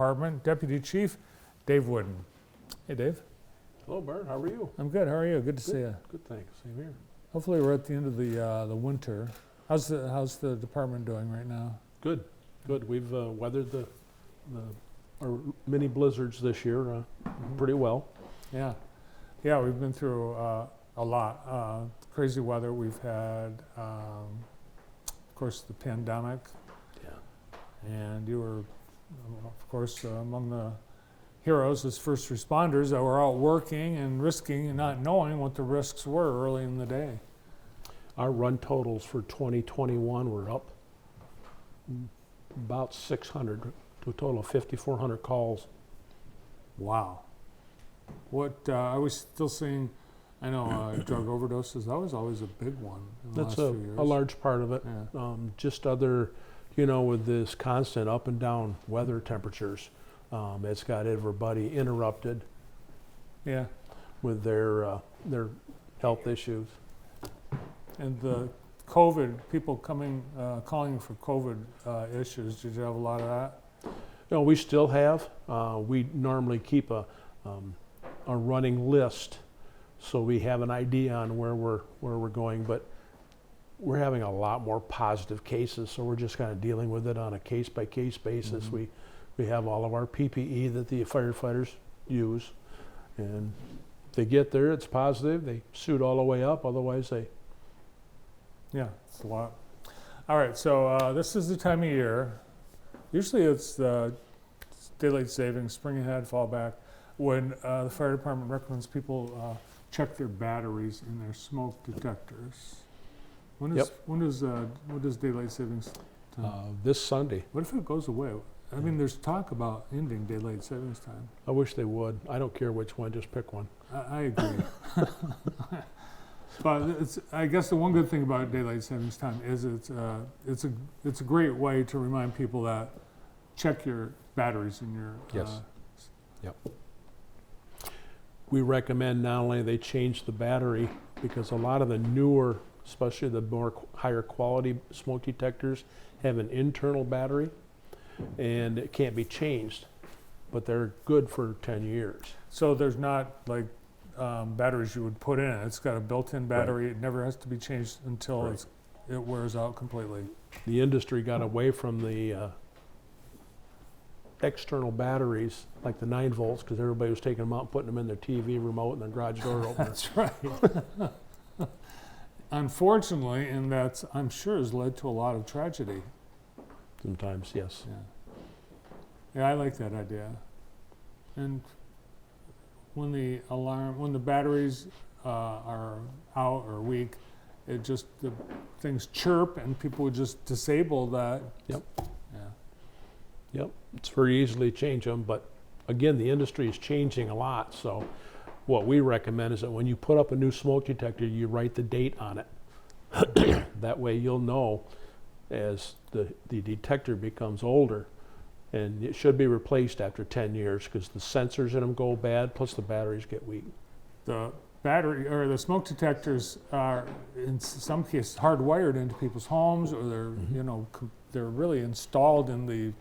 Department, Deputy Chief Dave Wooden. Hey, Dave. Hello, Bart. How are you? I'm good. How are you? Good to see you. Good, thanks. Same here. Hopefully, we're at the end of the winter. How's the department doing right now? Good, good. We've weathered our mini blizzards this year pretty well. Yeah, yeah. We've been through a lot. Crazy weather. We've had, of course, the pandemic. Yeah. And you were, of course, among the heroes as first responders that were out working and risking and not knowing what the risks were early in the day. Our run totals for 2021 were up about 600 to a total of 5,400 calls. Wow. What I was still seeing, I know drug overdoses, that was always a big one in the That's last few years. a large part of it. Yeah. Just other, with this constant up and down weather temperatures, it's got everybody interrupted Yeah. with their health issues. And the COVID, people coming, calling for COVID issues, did you have a lot of that? No, we still have. We normally keep a running list, so we have an idea on where we're going. But we're having a lot more positive cases, so we're just kind of dealing with it on a case-by-case basis. Mm-hmm. We have all of our PPE that the firefighters use, and if they get there, it's positive. They suit all the way up. Otherwise, they. Yeah, it's a lot. All right, so this is the time of year. Usually it's the daylight savings, spring ahead, fall back, when the fire department recommends people check their batteries in their smoke detectors. When does daylight savings time? This Sunday. What if it goes away? I mean, there's talk about ending daylight savings time. I wish they would. I don't care which one, just pick one. I agree. But I guess the one good thing about daylight savings time is it's a great way to remind people that check your batteries in your. Yes. Yep. We recommend not only they change the battery, because a lot of the newer, especially the more higher quality smoke detectors, have an internal battery, and it can't be changed, but they're good for 10 years. So there's not like batteries you would put in. It's got a built-in battery. Right. It never has to be changed until Right. it wears out completely. The industry got away from the external batteries, like the 9 volts, because everybody was taking them out and putting them in their TV remote and their garage door opener. That's right. Unfortunately, and that's, I'm sure, has led to a lot of tragedy. Sometimes, yes. Yeah, I like that idea. And when the batteries are out or weak, the things chirp and people would just disable that. Yep. Yeah. Yep. It's very easily change them, but again, the industry is changing a lot. So what we recommend is that when you put up a new smoke detector, you write the date on it. That way you'll know as the detector becomes older, and it should be replaced after 10 years because the sensors in them go bad, plus the batteries get weak. The battery or the smoke detectors are in some cases hardwired into people's homes, or they're they're really installed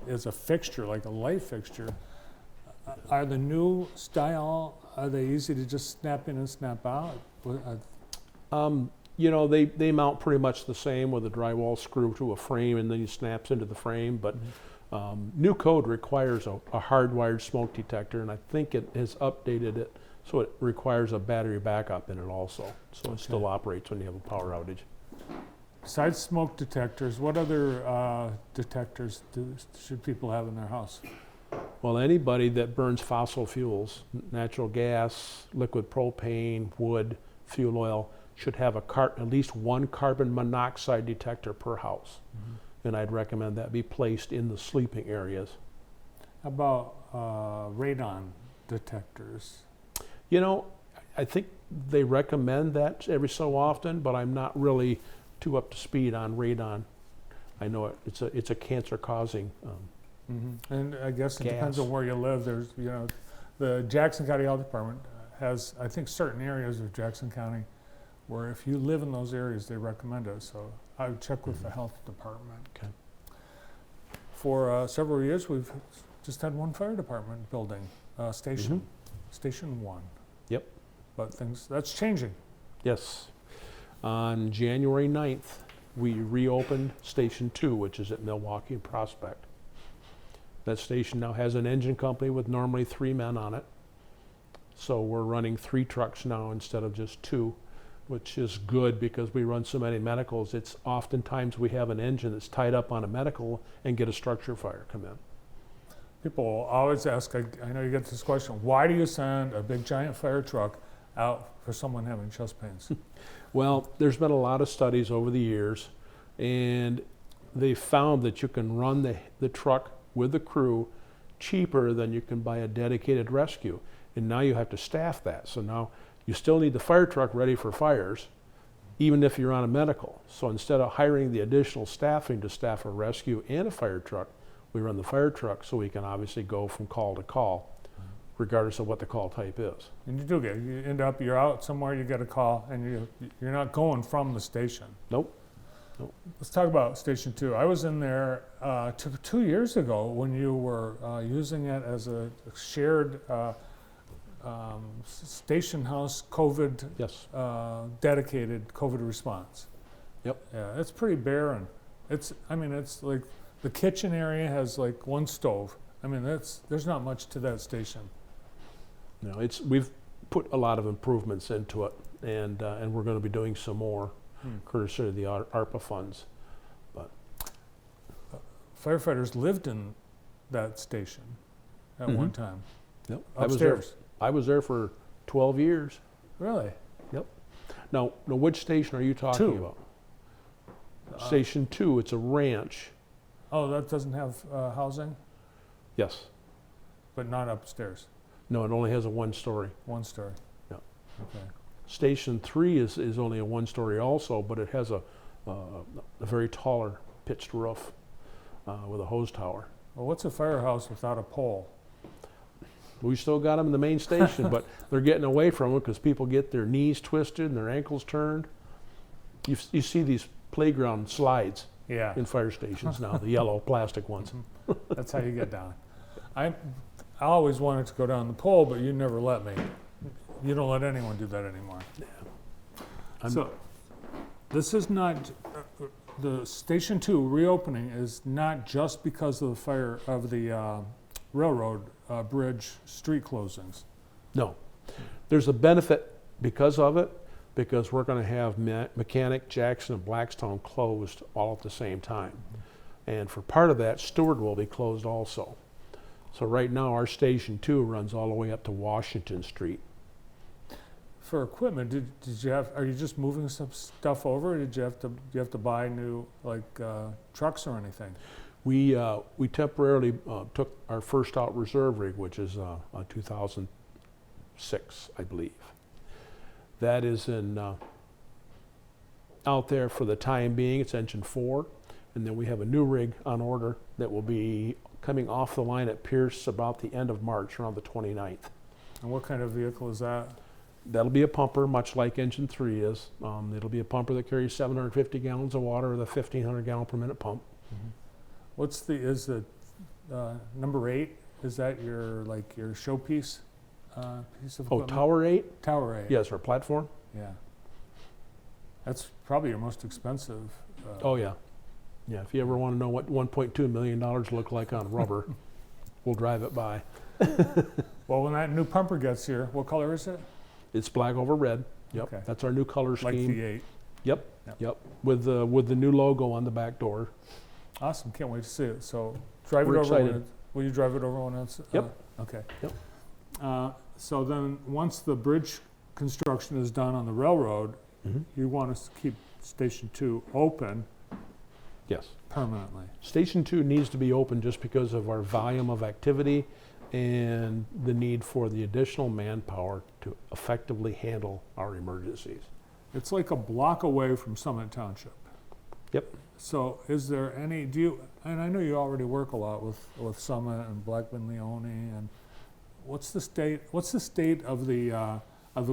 as a fixture, like a light fixture. Are the new style, are they easy to just snap in and snap out? They mount pretty much the same with a drywall screw to a frame, and then it snaps into the frame. But new code requires a hardwired smoke detector, and I think it has updated it so it requires a battery backup in it also. So it still operates when you have a power outage. Besides smoke detectors, what other detectors should people have in their house? Well, anybody that burns fossil fuels, natural gas, liquid propane, wood, fuel oil, should have at least one carbon monoxide detector per house. Mm-hmm. And I'd recommend that be placed in the sleeping areas. How about radon detectors? I think they recommend that every so often, but I'm not really too up to speed on radon. I know it's a cancer-causing And I guess it gas. depends on where you live. There's, the Jackson County Health Department has, I think, certain areas of Jackson County where if you live in those areas, they recommend it. So I would check with the health department. Okay. For several years, we've just had one fire department building, station, Station 1. Yep. But that's changing. Yes. On January 9th, we reopened Station 2, which is at Milwaukee and Prospect. That station now has an engine company with normally 3 men on it. So we're running 3 trucks now instead of just 2, which is good because we run so many medicals. It's oftentimes we have an engine that's tied up on a medical and get a structure fire come in. People always ask, I know you get this question, why do you send a big giant fire truck out for someone having chest pains? Well, there's been a lot of studies over the years, and they found that you can run the truck with the crew cheaper than you can buy a dedicated rescue. And now you have to staff that. So now you still need the fire truck ready for fires, even if you're on a medical. So instead of hiring the additional staffing to staff a rescue and a fire truck, we run the fire truck so we can obviously go from call to call, regardless of what the call type is. And you end up, you're out somewhere, you get a call, and you're not going from the station. Nope. Let's talk about Station 2. I was in there 2 years ago when you were using it as a shared station house COVID, Yes. dedicated COVID response. Yep. Yeah, it's pretty barren. It's like the kitchen area has like one stove. There's not much to that station. No, we've put a lot of improvements into it, and we're going to be doing some more, courtesy of the ARPA funds. But Firefighters lived in that station at one time. Yep. Upstairs. I was there for 12 years. Really? Yep. Now, which station are you talking 2. about? Station 2, it's a ranch. Oh, that doesn't have housing, Yes. but not upstairs. No, it only has a 1-story. 1 story. Yeah. Okay. Station 3 is only a 1-story also, but it has a very taller pitched roof with a hose tower. Well, what's a firehouse without a pole? We still got them in the main station, but they're getting away from it because people get their knees twisted and their ankles turned. You see these playground slides Yeah. in fire stations now, the yellow plastic ones. That's how you get down. I always wanted to go down the pole, but you never let me. You don't let anyone do that anymore. So this is not the Station 2 reopening is not just because of the fire of the railroad bridge street closings. No. There's a benefit because of it, because we're going to have Mechanic, Jackson, and Blackstone closed all at the same time. And for part of that, Stewart will be closed also. So right now, our Station 2 runs all the way up to Washington Street. For equipment, did you have? Are you just moving some stuff over? Or did you have to buy new trucks or anything? We temporarily took our first out reserve rig, which is a 2006, I believe. That is out there for the time being. It's engine 4, and then we have a new rig on order that will be coming off the line at Pierce about the end of March, around the 29th. And what kind of vehicle is that? That'll be a pumper, much like engine 3 is. It'll be a pumper that carries 750 gallons of water with a 1,500 gallon per minute pump. Is the number 8? Is that your showpiece piece of Oh, equipment? Tower 8? Tower 8. Yes, our platform. Yeah. That's probably your most expensive. Oh yeah. Yeah, if you ever want to know what $1.2 million look like on rubber, we'll drive it by. Well, when that new pumper gets here, what color is it? It's black over red. Yep, Okay. that's our new color Like scheme. the 8. Yep, Yep. yep, with the new logo on the back door. Awesome. Can't wait to see it. So drive We're it over. excited. Will you drive it over when it's? Yep. Okay. Yep. So then, once the bridge construction is done on the railroad, Mhm. you want us to keep Station 2 open Yes. permanently. Station 2 needs to be open just because of our volume of activity and the need for the additional manpower to effectively handle our emergencies. It's like a block away from Summit Township. Yep. So is there any, and I know you already work a lot with Summit and Blackman Leone, and what's the state of the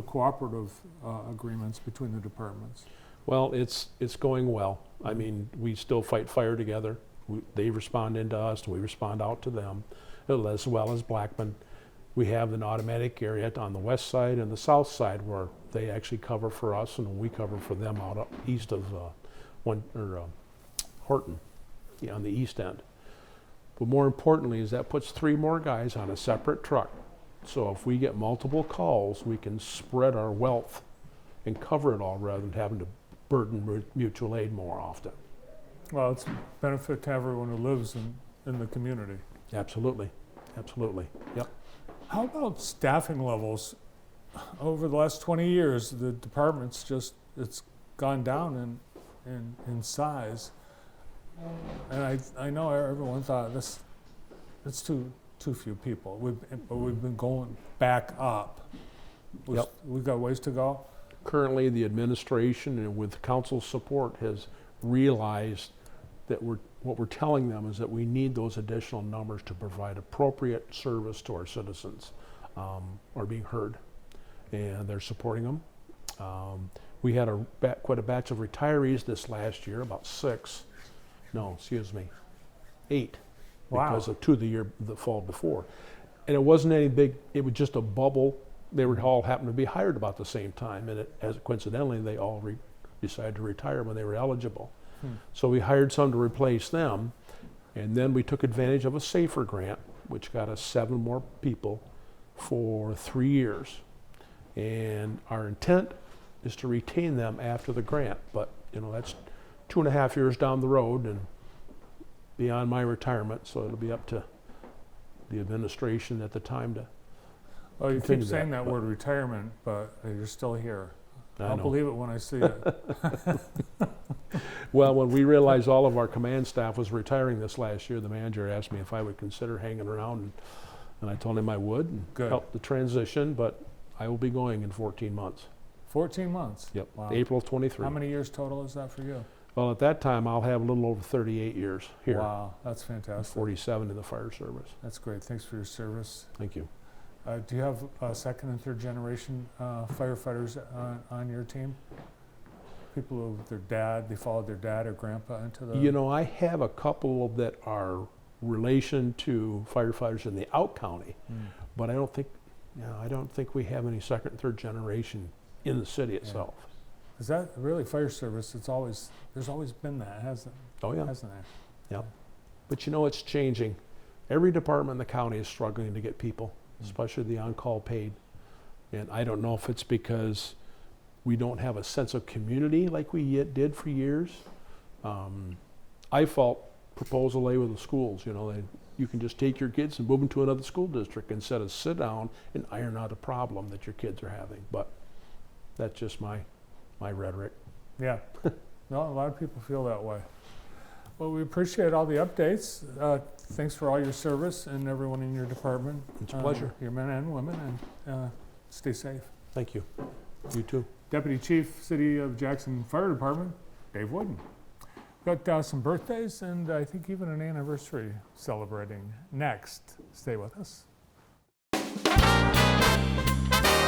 cooperative agreements between the departments? Well, it's going well. I mean, we still fight fire together. They respond into us, and we respond out to them. as well as Blackman. We have an automatic area on the west side and the south side where they actually cover for us and we cover for them out up east of Horton, yeah, on the east end. But more importantly is that puts 3 more guys on a separate truck. So if we get multiple calls, we can spread our wealth and cover it all rather than having to burden mutual aid more often. Well, it's a benefit to everyone who lives in the community. Absolutely, absolutely, yep. How about staffing levels? Over the last 20 years, the department's it's gone down in size. And I know everyone thought it's too few people. But we've been going back up. Yep. We've got ways to go. Currently, the administration and with council support has realized that what we're telling them is that we need those additional numbers to provide appropriate service to our citizens are being heard, and they're supporting them. We had quite a batch of retirees this last year, about 8, Wow. because of 2 the fall before. And it wasn't any big, it was just a bubble. They were all happened to be hired about the same time, and coincidentally, they all decided to retire when they were eligible. So we hired some to replace them, and then we took advantage of a SAFER grant, which got us 7 more people for 3 years. And our intent is to retain them after the grant, but that's 2.5 years down the road and beyond my retirement, so it'll be up to the administration at the time to. Well, you keep continue saying that but word retirement, but you're still here. I I'll know. believe it when I see it. Well, when we realized all of our command staff was retiring this last year, the manager asked me if I would consider hanging around, and I told him I would and Good. help the transition, but I will be going in 14 months. 14 months. Yep, Wow. April 23. How many years total is that for you? Well, at that time, I'll have a little over 38 years here. Wow, that's And fantastic. 47 in the fire service. That's great. Thanks for your service. Thank you. Do you have second and third generation firefighters on your team? People who they followed their dad or grandpa into the. I have a couple that are relation to firefighters in the out county, but I don't think we have any second and third generation in the city itself. Is that really fire service? There's always been that, hasn't Oh yeah, hasn't it? yeah. But it's changing. Every department in the county is struggling to get people, especially the on-call paid. And I don't know if it's because we don't have a sense of community like we did for years. I felt Proposal A with the schools, you can just take your kids and move them to another school district instead of sit down and iron out a problem that your kids are having. But that's just my rhetoric. Yeah. No, a lot of people feel that way. Well, we appreciate all the updates. Thanks for all your service and everyone in your department. It's a pleasure. Your men and women, and stay safe. Thank you. You too. Deputy Chief, City of Jackson Fire Department, Dave Wooden. Got some birthdays and I think even an anniversary celebrating next. Stay with us.